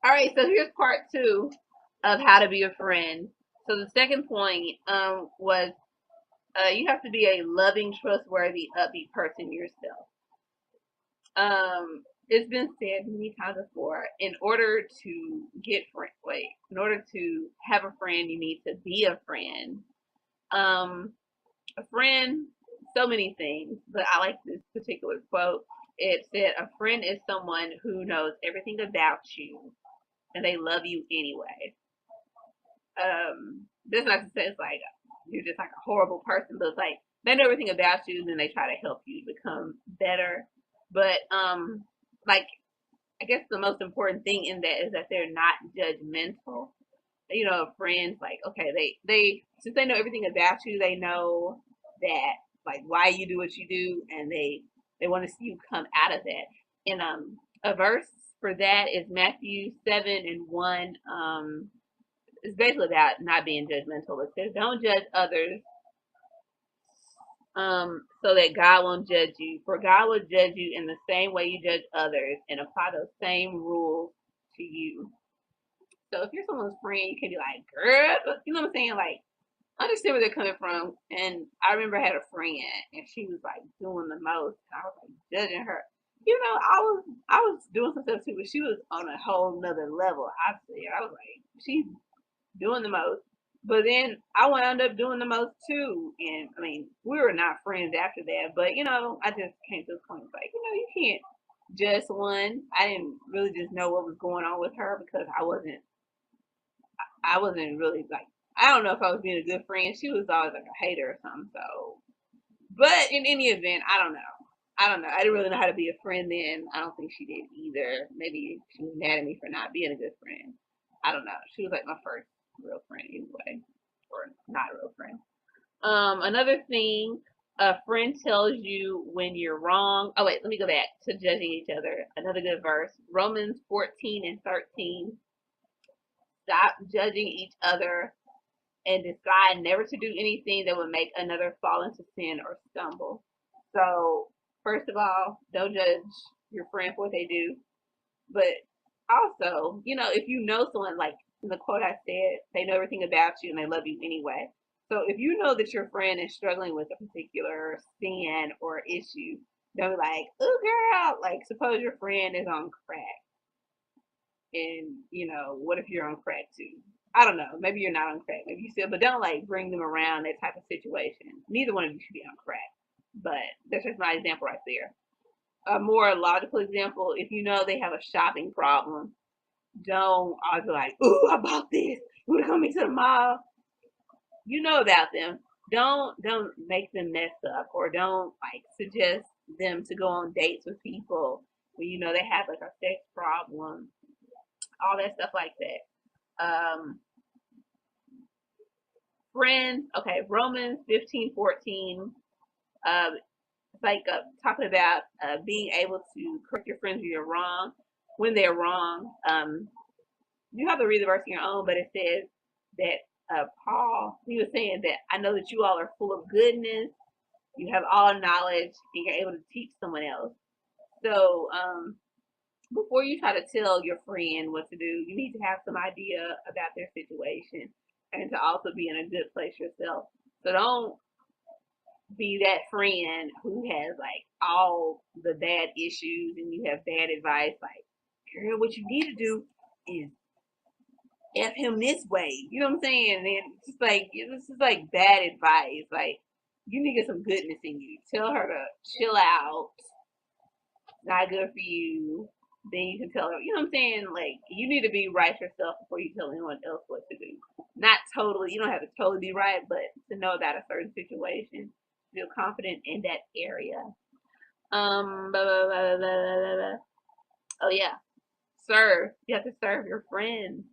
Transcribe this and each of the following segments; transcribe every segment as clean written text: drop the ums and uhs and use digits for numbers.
All right, so here's part two of how to be a friend. So the second point was you have to be a loving, trustworthy, upbeat person yourself. It's been said many times before. In order to in order to have a friend, you need to be a friend. A friend, so many things, but I like this particular quote. It said, "A friend is someone who knows everything about you, and they love you anyway." That's not to say it's like you're just like a horrible person, but it's like they know everything about you, and then they try to help you become better. But like I guess the most important thing in that is that they're not judgmental. You know, friends like okay, they since they know everything about you, they know that like why you do what you do, and they want to see you come out of that. And a verse for that is Matthew 7:1. It's basically about not being judgmental. It says, "Don't judge others, so that God won't judge you. For God will judge you in the same way you judge others, and apply those same rules to you." So if you're someone's friend, you can be like, "Girl," you know what I'm saying? Like, understand where they're coming from. And I remember I had a friend, and she was like doing the most, and I was like judging her. You know, I was doing some stuff too, but she was on a whole nother level. I was like, she's doing the most. But then I wound up doing the most too. And I mean, we were not friends after that. But, you know, I just came to the point like, you know, you can't just one. I didn't really just know what was going on with her because I wasn't really like, I don't know if I was being a good friend. She was always like a hater or something. So, but in any event, I don't know. I don't know. I didn't really know how to be a friend then. I don't think she did either. Maybe she was mad at me for not being a good friend. I don't know. She was like my first real friend anyway, or not a real friend. Another thing, a friend tells you when you're wrong. Oh wait, let me go back to judging each other. Another good verse, Romans 14:13. Stop judging each other and decide never to do anything that would make another fall into sin or stumble. So, first of all, don't judge your friend for what they do. But also, you know, if you know someone, like in the quote I said, they know everything about you and they love you anyway. So if you know that your friend is struggling with a particular sin or issue, don't be like, oh girl, like suppose your friend is on crack and you know, what if you're on crack too? I don't know. Maybe you're not on crack. Maybe you still, but don't like bring them around that type of situation. Neither one of you should be on crack. But that's just my example right there. A more logical example, if you know they have a shopping problem, don't always be like, "Ooh, I bought this. You wanna come into the mall?" You know about them. Don't make them mess up, or don't like suggest them to go on dates with people when you know they have like a sex problem, all that stuff like that. Friends, okay, Romans 15:14. It's like talking about being able to correct your friends when you're wrong, when they're wrong. You have to read the verse on your own, but it says that Paul, he was saying that I know that you all are full of goodness, you have all knowledge, and you're able to teach someone else. So before you try to tell your friend what to do, you need to have some idea about their situation and to also be in a good place yourself. So don't be that friend who has like all the bad issues and you have bad advice. Like, girl, what you need to do is F him this way. You know what I'm saying? And it's just like this is like bad advice. Like you need to get some goodness in you. Tell her to chill out. Not good for you. Then you can tell her. You know what I'm saying? Like you need to be right yourself before you tell anyone else what to do. Not totally. You don't have to totally be right, but to know about a certain situation, feel confident in that area. Blah, blah, blah, blah, blah, blah. Oh yeah, serve. You have to serve your friends.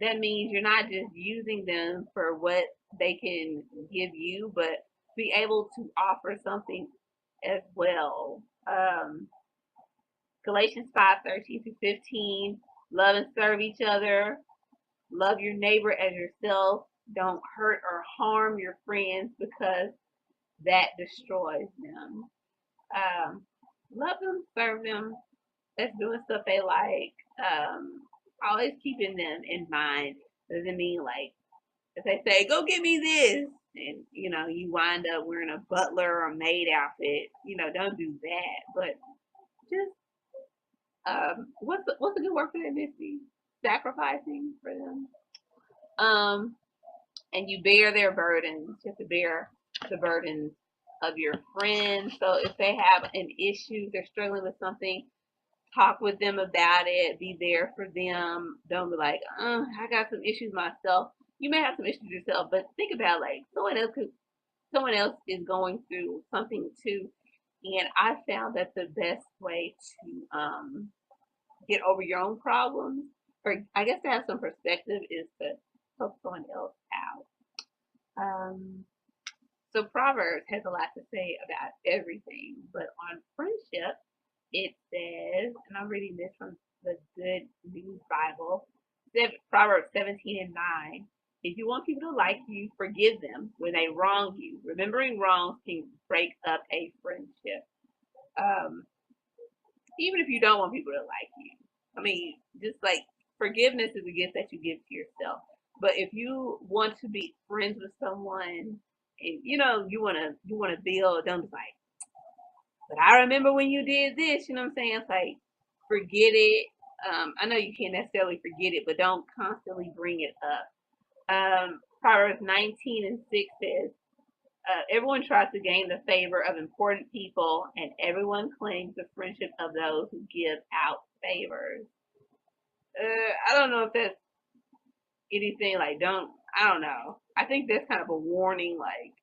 That means you're not just using them for what they can give you, but be able to offer something as well. Galatians 5:13-15. Love and serve each other. Love your neighbor as yourself. Don't hurt or harm your friends because that destroys them. Love them, serve them. That's doing stuff they like. always keeping them in mind. Doesn't mean like if they say, go get me this, and you wind up wearing a butler or maid outfit, don't do that. But just what's a good word for that, Missy? Sacrificing for them. Um, and you bear their burdens. You have to bear the burdens of your friends. So if they have an issue, they're struggling with something, talk with them about it, be there for them. Don't be like, I got some issues myself. You may have some issues yourself, but think about like someone else is going through something too. And I found that the best way to get over your own problems, or I guess to have some perspective, is to help someone else out. So Proverbs has a lot to say about everything, but on friendship, it says, and I'm reading this from the Good News Bible, Proverbs 17 and 9. If you want people to like you, forgive them when they wrong you. Remembering wrongs can break up a friendship. Um, Even if you don't want people to like you. I mean, just like forgiveness is a gift that you give to yourself. But if you want to be friends with someone and you wanna build, don't be like, but I remember when you did this, you know what I'm saying? It's like forget it. I know you can't necessarily forget it, but don't constantly bring it up. Proverbs 19 and 6 says, everyone tries to gain the favor of important people, and everyone claims the friendship of those who give out favors. I don't know if that's anything like I don't know. I think that's kind of a warning, like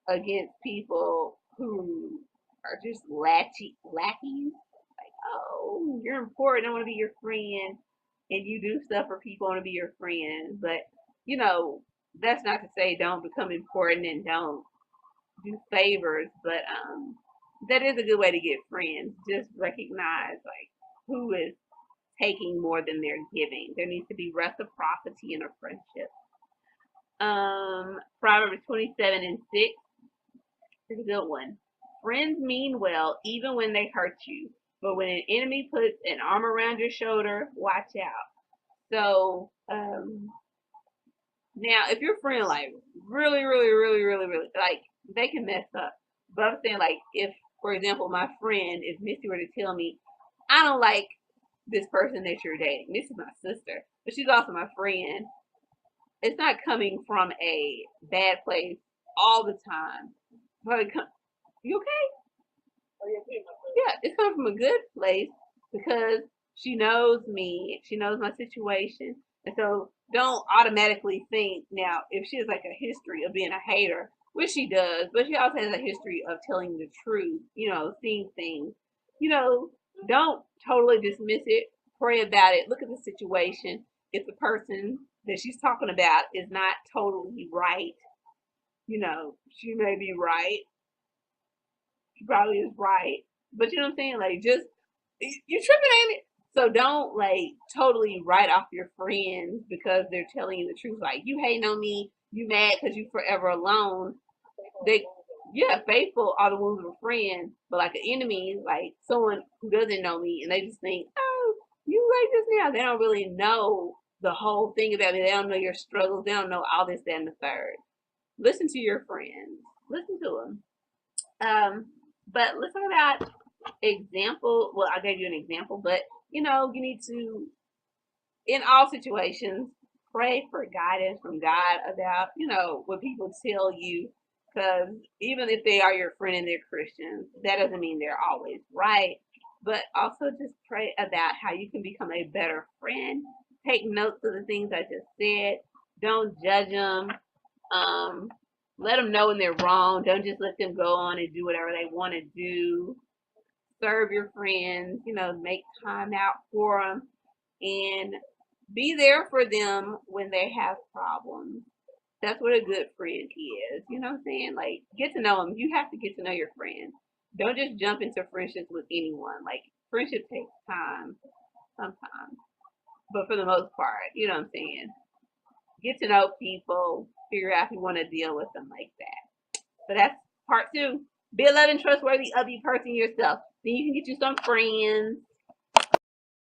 against people who are just lackeys. Like, oh, you're important. I want to be your friend, and you do stuff for people. I want to be your friend, but you know that's not to say don't become important and don't do favors, but that is a good way to get friends. Just recognize like who is taking more than they're giving. There needs to be reciprocity in a friendship. Proverbs 27 and 6 is a good one. Friends mean well even when they hurt you, but when an enemy puts an arm around your shoulder, watch out. So now if your friend like really, really, really, really, really like they can mess up. But I'm saying like if, for example, my friend, if Missy were to tell me, I don't like this person that you're dating. This is my sister, but she's also my friend. It's not coming from a bad place all the time. But you okay? Yeah, it's coming from a good place because she knows me. She knows my situation. And so don't automatically think now if she has like a history of being a hater, which she does, but she also has a history of telling the truth, seeing things. You know, don't totally dismiss it. Pray about it. Look at the situation. If the person that she's talking about is not totally right, she may be right. She probably is right. But you know what I'm saying? Like, just you tripping, ain't it? So don't like totally write off your friends because they're telling you the truth. Like you hating on me, you mad because you forever alone. They, yeah, faithful are the ones of a friend, but like an enemy, like someone who doesn't know me and they just think, oh, you like this now. They don't really know the whole thing about me. They don't know your struggles. They don't know all this, that, and the third. Listen to your friends. Listen to them. But let's talk about example. Well, I gave you an example, but you need to, in all situations, pray for guidance from God about, what people tell you. Because even if they are your friend and they're Christians, that doesn't mean they're always right. But also just pray about how you can become a better friend. Take notes of the things I just said. Don't judge them. Um, Let them know when they're wrong. Don't just let them go on and do whatever they want to do. Serve your friends, make time out for them and be there for them when they have problems. That's what a good friend is. You know what I'm saying? Like, get to know them. You have to get to know your friends. Don't just jump into friendships with anyone. Like, friendship takes time sometimes. But for the most part, you know what I'm saying? Get to know people, figure out if you want to deal with them like that. So that's part 2. Be a loving, trustworthy, upbeat person yourself. Then you can get you some friends.